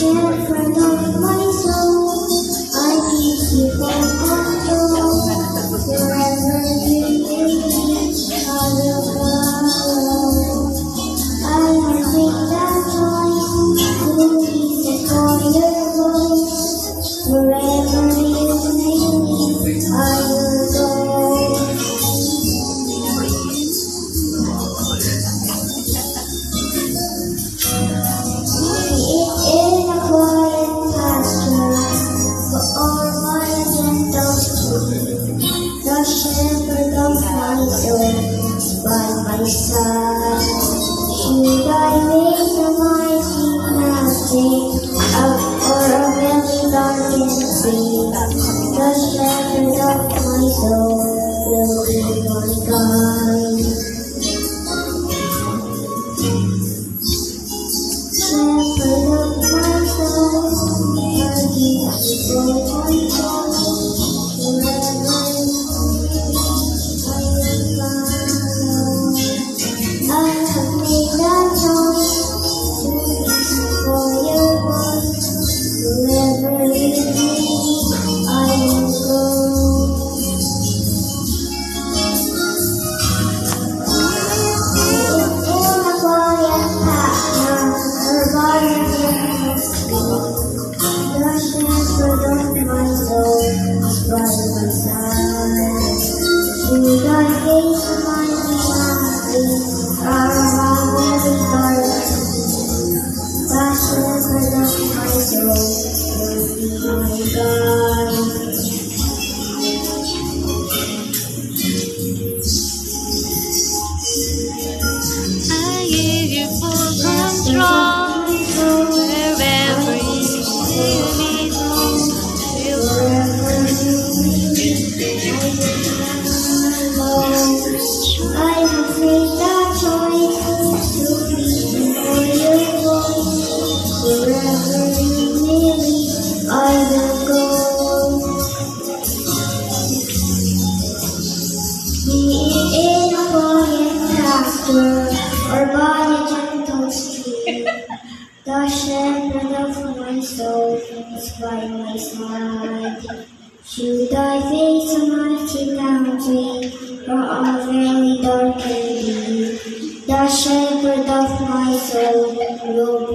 shepherd of my soul, I give you full control. Wherever you lead me, I will follow. I have made that choice to listen for your voice. Wherever you lead me, I will go. In a quiet pasture, for all my gentle stream, the shepherd of my soul by my side. Should I face a mighty mountain, up or a very darkened sea, the shepherd of my soul will be my guide. Shepherd of my soul, I give you full control. Wherever you lead me, I will follow. I have made that choice to listen for your voice. Wherever you lead me, I will go. In a quiet pasture, or by a gentle stream, the shepherd of my soul is by my side. Should I face a mighty mountain, or a very dark sea, the shepherd of my soul will be my guide. I give you full control. Wherever you lead me, Wherever you lead me, I have made that choice to listen for your voice. Wherever you lead me, I will go. Be it in a quiet pasture or by a gentle stream, the shepherd of my soul is by my side. Should I face a mighty mountain or a very dark day, the shepherd of my soul will